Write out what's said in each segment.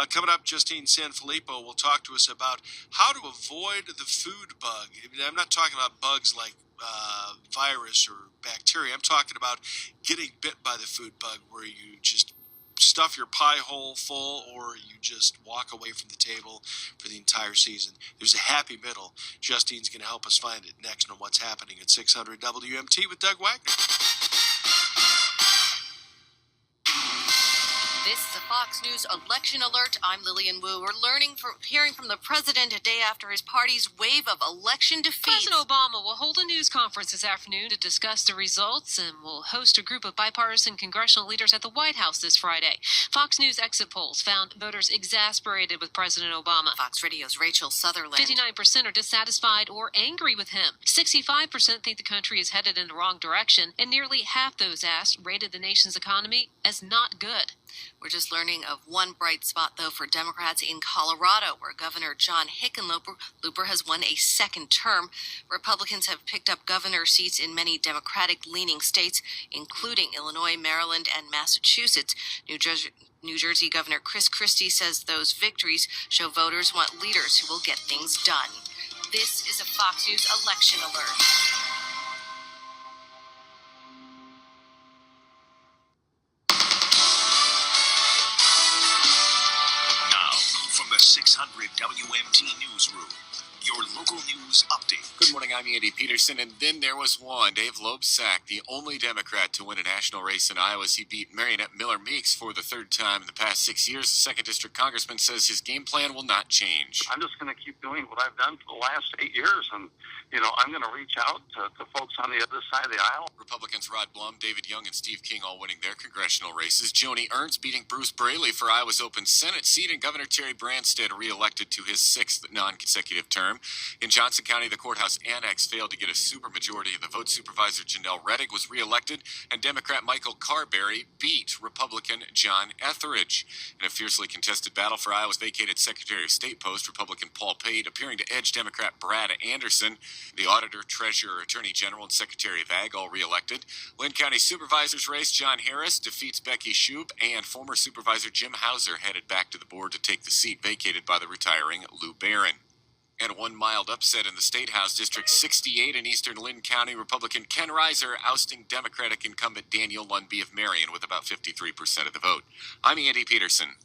Coming up, Justine Sanfilippo will talk to us about how to avoid the food bug. I'm not talking about bugs like virus or bacteria. I'm talking about getting bit by the food bug where you just stuff your pie hole full or you just walk away from the table for the entire season. There's a happy middle. Justine's going to help us find it next on What's Happening at 600 WMT with Doug Wagner. This is a Fox News election alert. I'm Lillian Wu. We're hearing from the president a day after his party's wave of election defeats. President Obama will hold a news conference this afternoon to discuss the results and will host a group of bipartisan congressional leaders at the White House this Friday. Fox News exit polls found voters exasperated with President Obama. Fox Radio's Rachel Sutherland. 59% are dissatisfied or angry with him. 65% think the country is headed in the wrong direction, and nearly half those asked rated the nation's economy as not good. We're just learning of one bright spot, though, for Democrats in Colorado, where Governor John Hickenlooper has won a second term. Republicans have picked up governor seats in many Democratic-leaning states, including Illinois, Maryland, and Massachusetts. New Jersey Governor Chris Christie says those victories show voters want leaders who will get things done. This is a Fox News election alert. From the 600 WMT Newsroom, your local news update. Good morning, I'm Andy Peterson, and then there was one. Dave Loebsack, the only Democrat to win a national race in Iowa. He beat Marionette Miller Meeks for the third time in the past 6 years. The 2nd District Congressman says his game plan will not change. I'm just going to keep doing what I've done for the last 8 years, and, I'm going to reach out to folks on the other side of the aisle. Republicans Rod Blum, David Young, and Steve King all winning their congressional races. Joni Ernst beating Bruce Braley for Iowa's open Senate seat, and Governor Terry Branstad re-elected to his 6th non-consecutive term. In Johnson County, the courthouse annex failed to get a supermajority of the vote. Supervisor Janelle Reddick was re-elected, and Democrat Michael Carberry beat Republican John Etheridge. In a fiercely contested battle for Iowa's vacated Secretary of State post, Republican Paul Pate appearing to edge Democrat Brad Anderson. The Auditor, Treasurer, Attorney General, and Secretary of Ag all re-elected. Lynn County Supervisor's race, John Harris defeats Becky Shoup, and former Supervisor Jim Hauser headed back to the board to take the seat vacated by the retiring Lou Barron. And one mild upset in the State House, District 68 in eastern Lynn County, Republican Ken Reiser ousting Democratic incumbent Daniel Lundby of Marion with about 53% of the vote. I'm Andy Peterson.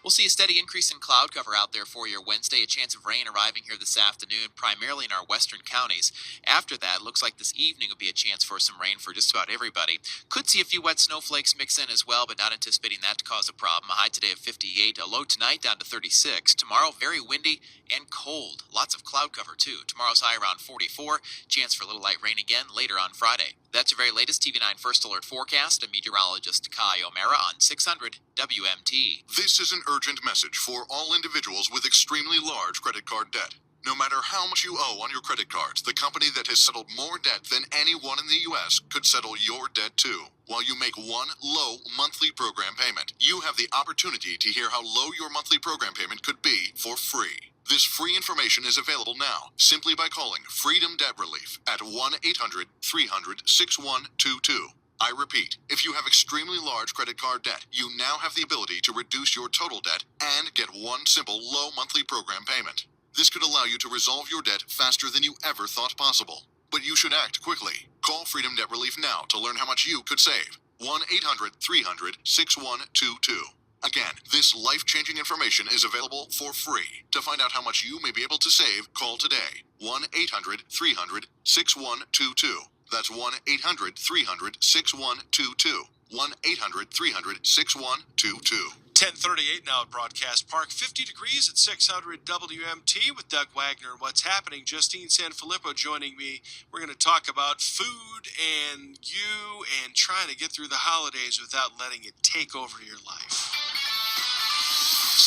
We'll see a steady increase in cloud cover out there for your Wednesday, a chance of rain arriving here this afternoon, primarily in our western counties. After that, looks like this evening will be a chance for some rain for just about everybody. Could see a few wet snowflakes mix in as well, but not anticipating that to cause a problem. A high today of 58, a low tonight down to 36. Tomorrow, very windy and cold. Lots of cloud cover, too. Tomorrow's high around 44. Chance for a little light rain again later on Friday. That's your very latest TV9 First Alert forecast. I'm meteorologist Kai O'Mara on 600 WMT. This is an urgent message for all individuals with extremely large credit card debt. No matter how much you owe on your credit cards, the company that has settled more debt than anyone in the U.S. could settle your debt too. While you make one low monthly program payment, you have the opportunity to hear how low your monthly program payment could be for free. This free information is available now simply by calling Freedom Debt Relief at 1-800-300-6122. I repeat, if you have extremely large credit card debt, you now have the ability to reduce your total debt and get one simple low monthly program payment. This could allow you to resolve your debt faster than you ever thought possible. But you should act quickly. Call Freedom Debt Relief now to learn how much you could save. 1-800-300-6122. Again, this life-changing information is available for free. To find out how much you may be able to save, call today. 1-800-300-6122. That's 1-800-300-6122. 1-800-300-6122. 10:38 now at Broadcast Park. 50 degrees at 600 WMT with Doug Wagner. What's happening? Justine Sanfilippo joining me. We're going to talk about food and you and trying to get through the holidays without letting it take over your life.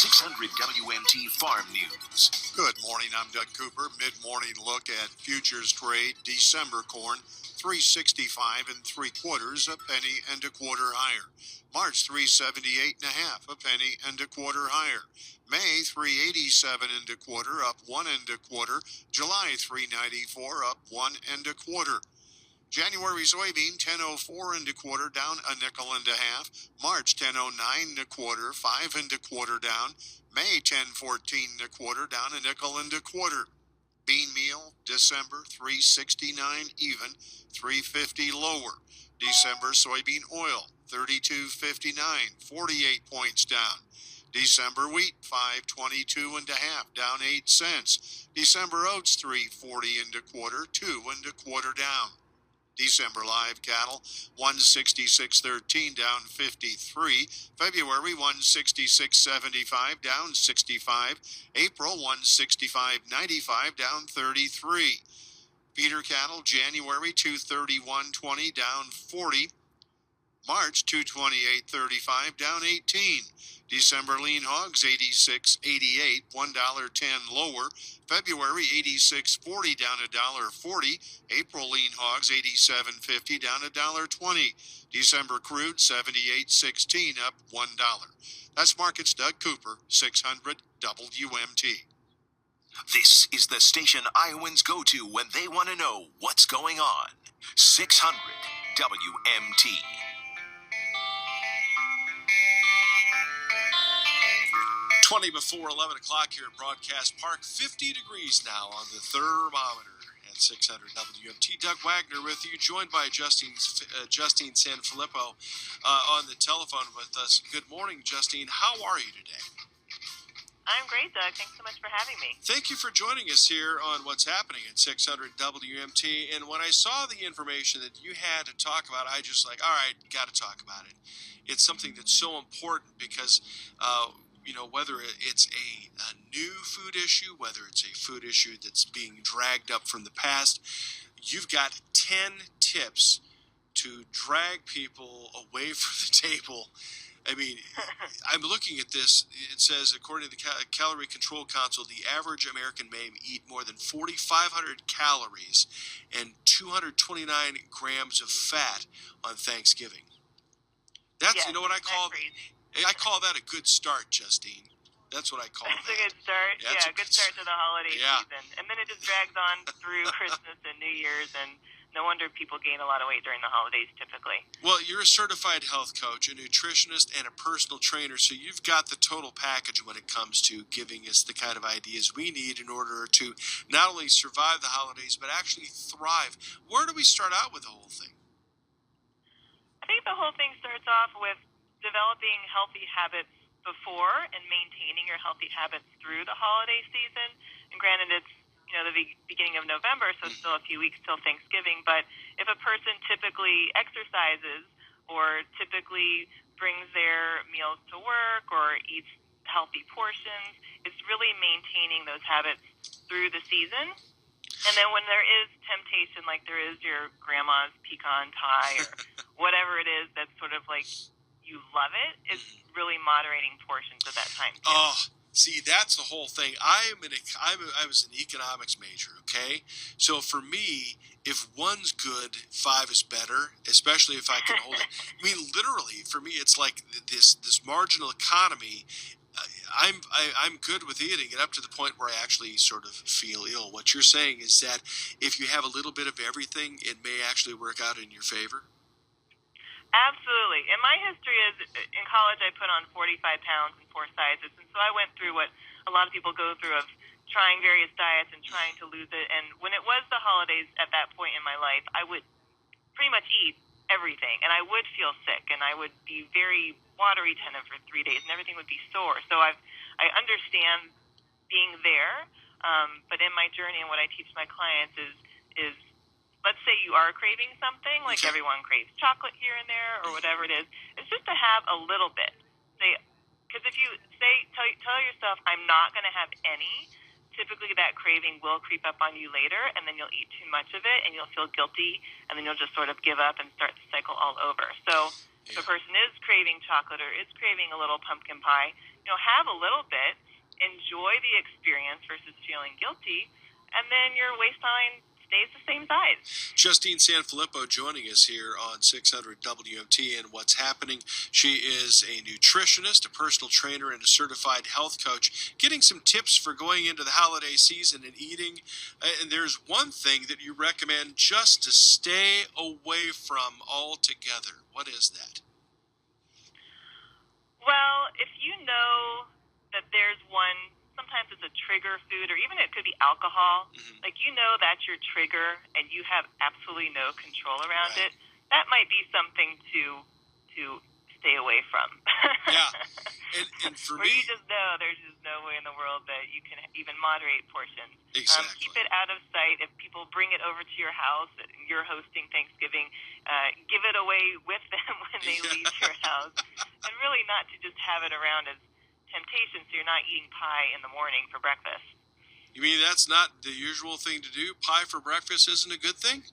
600 WMT Farm News. Good morning, I'm Doug Cooper. Mid-morning look at futures trade. December corn, 365 3/4, a penny and a quarter higher. March, 378 1/2, a penny and a quarter higher. May, 387 1/4, up 1 1/4. July, 394, up 1 1/4. January soybean 10.04 and a quarter, down a nickel and a half. March 10.09 and a quarter, 5 and a quarter down. May 10.14 and a quarter, down a nickel and a quarter. Bean meal December 369 even, 350 lower. December soybean oil 32.59, 48 points down. December wheat 5.22 and a half, down 8 cents. December oats 3.40 and a quarter, 2 and a quarter down. December live cattle 166.13, down 53. February 166.75, down 65. April 165.95, down 33. Feeder cattle January 231.20, down 40. March 228.35, down 18. December lean hogs 86.88, $1.10 lower. February 86.40, down $1.40. April lean hogs 87.50, down $1.20. December crude 78.16, up $1. That's markets. Doug Cooper, 600 WMT. This is the station Iowans go to when they want to know what's going on. 600 WMT. 20 before 11 o'clock here at Broadcast Park. 50 degrees now on the thermometer at 600 WMT. Doug Wagner with you, joined by Justine Sanfilippo on the telephone with us. Good morning, Justine. How are you today? I'm great, Doug. Thanks so much for having me. Thank you for joining us here on what's happening at 600 WMT. And when I saw the information that you had to talk about, I just like, all right, got to talk about it. It's something that's so important because whether it's a new food issue, whether it's a food issue that's being dragged up from the past, you've got 10 tips to drag people away from the table. I mean, I'm looking at this. It says, according to the Calorie Control Council, the average American may eat more than 4,500 calories and 229 grams of fat on Thanksgiving. That's, yes, you know what I call crazy. I call that a good start, Justine. That's what I call it. That's a good start. Yeah, a good start to the holiday season. And then it just drags on through Christmas and New Year's, and no wonder people gain a lot of weight during the holidays typically. Well, you're a certified health coach, a nutritionist, and a personal trainer, so you've got the total package when it comes to giving us the kind of ideas we need in order to not only survive the holidays, but actually thrive. Where do we start out with the whole thing? I think the whole thing starts off with developing healthy habits before and maintaining your healthy habits through the holiday season. And granted, it's the beginning of November, so it's still a few weeks till Thanksgiving. But if a person typically exercises or typically brings their meals to work or eats healthy portions, it's really maintaining those habits through the season. And then when there is temptation, like there is your grandma's pecan pie or whatever it is that's sort of like you love it, it's really moderating portions at that time too. Oh, see, that's the whole thing. I was an economics major, okay? So for me, if one's good, 5 is better, especially if I can hold it. I mean, literally, for me, it's like this marginal economy. I'm good with eating it up to the point where I actually sort of feel ill. What you're saying is that if you have a little bit of everything, it may actually work out in your favor? Absolutely. And my history is, in college I put on 45 pounds in 4 sizes, and so I went through what a lot of people go through of trying various diets and trying to lose it. And when it was the holidays at that point in my life, I would pretty much eat everything, and I would feel sick, and I would be very water retentive for 3 days, and everything would be sore. So I understand being there, but in my journey and what I teach my clients is let's say you are craving something, like everyone craves chocolate here and there or whatever it is. It's just to have a little bit. Because if you tell yourself, I'm not going to have any, typically that craving will creep up on you later, and then you'll eat too much of it, and you'll feel guilty, and then you'll just sort of give up and start the cycle all over. So if a person is craving chocolate or is craving a little pumpkin pie, have a little bit, enjoy the experience versus feeling guilty, and then your waistline stays the same size. Justine Sanfilippo joining us here on 600 WMT and What's Happening. She is a nutritionist, a personal trainer, and a certified health coach, getting some tips for going into the holiday season and eating. And there's one thing that you recommend just to stay away from altogether. What is that? Well, if you know that there's one, sometimes it's a trigger food, or even it could be alcohol. Mm-hmm. Like, you know that's your trigger, and you have absolutely no control around Right. it. That might be something to stay away from. Yeah, and for Where me, you just know there's just no way in the world that you can even moderate portions. Exactly. Keep it out of sight. If people bring it over to your house and you're hosting Thanksgiving, give it away with them when they leave your house. And really not to just have it around as temptation, so you're not eating pie in the morning for breakfast. You mean that's not the usual thing to do? Pie for breakfast isn't a good thing?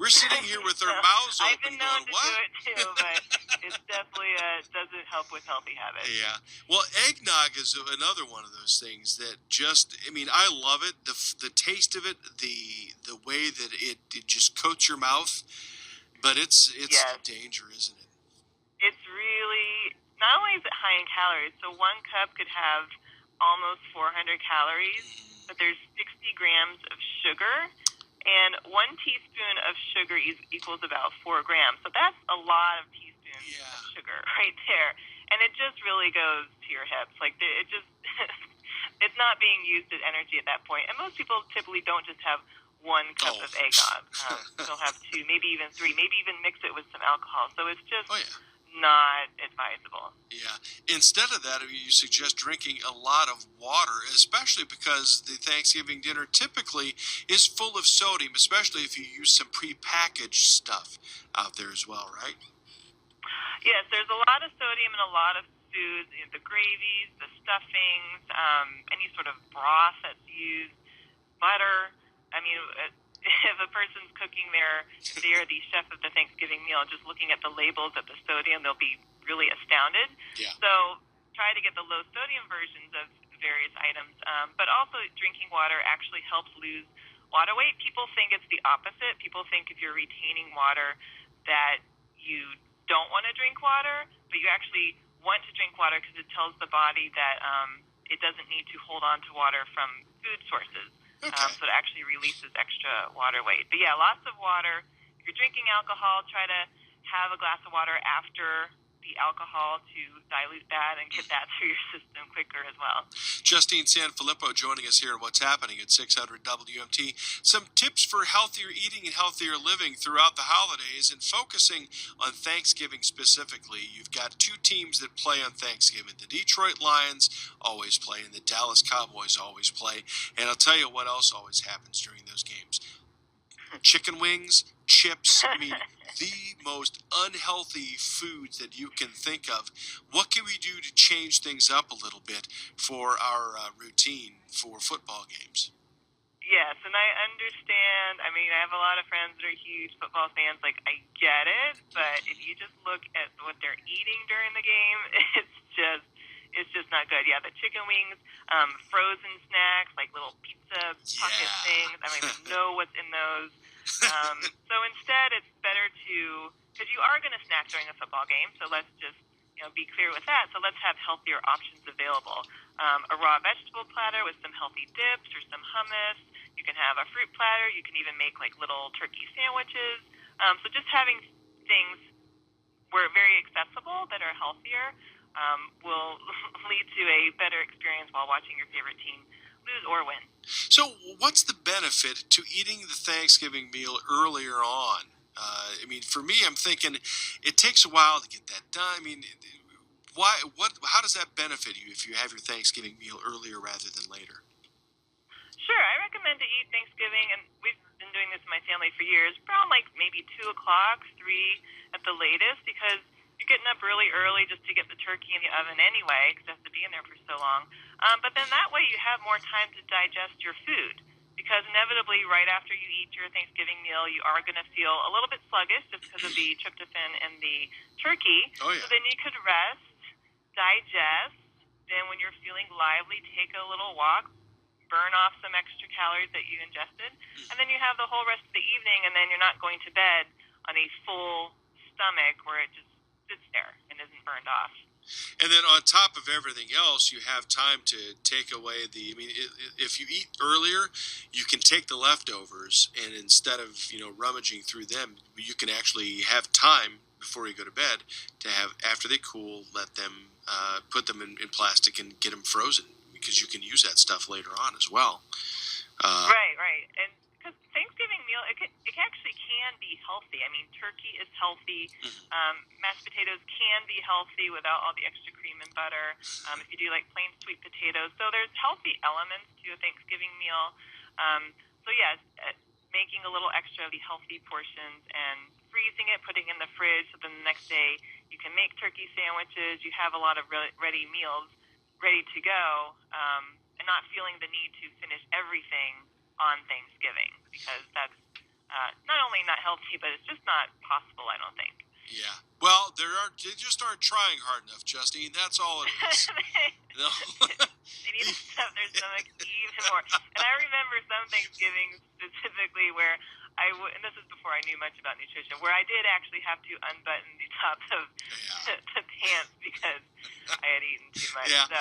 We're sitting here with our mouths open I've been known going, to what? do it too, but it definitely doesn't help with healthy habits. Yeah. Well, eggnog is another one of those things that just, I mean, I love it. The taste of it, the way that it just coats your mouth, but it's Yes. a danger, isn't it? It's really, not only is it high in calories, so one cup could have almost 400 calories, but there's 60 grams of sugar, and 1 teaspoon of sugar equals about 4 grams. So that's a lot of teaspoons of sugar right there. And it just really goes to your hips. Like, it just, it's not being used as energy at that point. And most people typically don't just have 1 cup of eggnog. They'll have 2, maybe even 3, maybe even mix it with some alcohol. So it's just not advisable. Yeah. Instead of that, you suggest drinking a lot of water, especially because the Thanksgiving dinner typically is full of sodium, especially if you use some prepackaged stuff out there as well, right? Yes, there's a lot of sodium in a lot of foods, the gravies, the stuffings, any sort of broth that's used, butter. I mean, if a person's cooking they're the chef of the Thanksgiving meal, just looking at the labels of the sodium, they'll be really astounded. Yeah. So try to get the low sodium versions of various items. But also drinking water actually helps lose water weight. People think it's the opposite. People think if you're retaining water that you don't want to drink water, but you actually want to drink water because it tells the body that it doesn't need to hold on to water from food sources. Okay. So it actually releases extra water weight. But yeah, lots of water. If you're drinking alcohol, try to have a glass of water after the alcohol to dilute that and get that through your system quicker as well. Justine Sanfilippo joining us here on What's Happening at 600 WMT. Some tips for healthier eating and healthier living throughout the holidays, and focusing on Thanksgiving specifically. You've got 2 teams that play on Thanksgiving. The Detroit Lions always play, and the Dallas Cowboys always play. And I'll tell you what else always happens during those games. Chicken wings, chips, I mean, the most unhealthy foods that you can think of. What can we do to change things up a little bit for our routine for football games? Yes, and I understand. I mean, I have a lot of friends that are huge football fans. Like, I get it, but if you just look at what they're eating during the game, it's just not good. Yeah, the chicken wings, frozen snacks, like little pizza pocket things. I don't even know what's in those. So instead, it's better because you are going to snack during a football game, so let's just be clear with that. So let's have healthier options available. A raw vegetable platter with some healthy dips or some hummus. You can have a fruit platter. You can even make like little turkey sandwiches. So just having things where very accessible that are healthier will lead to a better experience while watching your favorite team lose or win. So what's the benefit to eating the Thanksgiving meal earlier on? I mean, for me, I'm thinking it takes a while to get that done. I mean, how does that benefit you if you have your Thanksgiving meal earlier rather than later? Sure, I recommend to eat Thanksgiving, and we've been doing this in my family for years, around like maybe 2 o'clock, 3 at the latest, because you're getting up really early just to get the turkey in the oven anyway, because it has to be in there for so long. But then that way you have more time to digest your food, because inevitably right after you eat your Thanksgiving meal, you are going to feel a little bit sluggish just because of the tryptophan in the turkey. Oh, yeah. So then you could rest, digest, then when you're feeling lively, take a little walk, burn off some extra calories that you ingested, and then you have the whole rest of the evening, and then you're not going to bed on a full stomach where it just sits there and isn't burned off. And then on top of everything else, you have time to take away if you eat earlier, you can take the leftovers, and instead of, rummaging through them, you can actually have time before you go to bed to have, after they cool, let them, put them in plastic and get them frozen, because you can use that stuff later on as well. Right. And because Thanksgiving meal, it actually can be healthy. I mean, turkey is healthy. Mashed potatoes can be healthy without all the extra cream and butter. If you do like plain sweet potatoes, so there's healthy elements to a Thanksgiving meal. Making a little extra of the healthy portions and freezing it, putting it in the fridge, so then the next day you can make turkey sandwiches. You have a lot of ready meals ready to go, and not feeling the need to finish everything on Thanksgiving, because that's not only not healthy, but it's just not possible, I don't think. Yeah. Well, they just aren't trying hard enough, Justine. That's all it is. They need to stuff their stomachs even more. And I remember some Thanksgivings specifically where and this is before I knew much about nutrition, where I did actually have to unbutton the tops of the pants because I had eaten too much. Yeah. So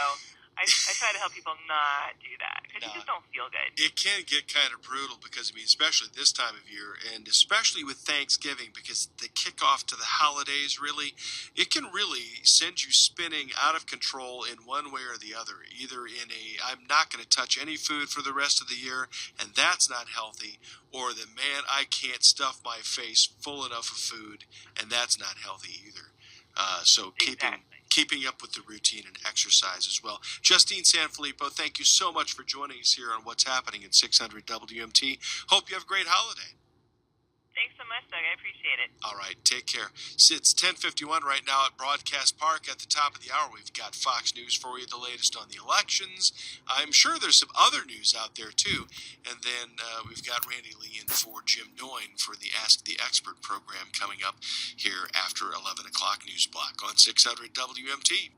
I try to help people not do that, because you just don't feel good. It can get kind of brutal because, especially this time of year, and especially with Thanksgiving, because the kickoff to the holidays, really, it can really send you spinning out of control in one way or the other. Either in I'm not going to touch any food for the rest of the year, and that's not healthy, or I can't stuff my face full enough of food, and that's not healthy either. So keeping up with the routine and exercise as well. Justine Sanfilippo, thank you so much for joining us here on What's Happening at 600 WMT. Hope you have a great holiday. Thanks so much, Doug. I appreciate it. All right, take care. It's 10:51 right now at Broadcast Park. At the top of the hour, we've got Fox News for you, the latest on the elections. I'm sure there's some other news out there, too. And then we've got Randy Lee in for Jim Noyne for the Ask the Expert program coming up here after 11 o'clock news block on 600 WMT.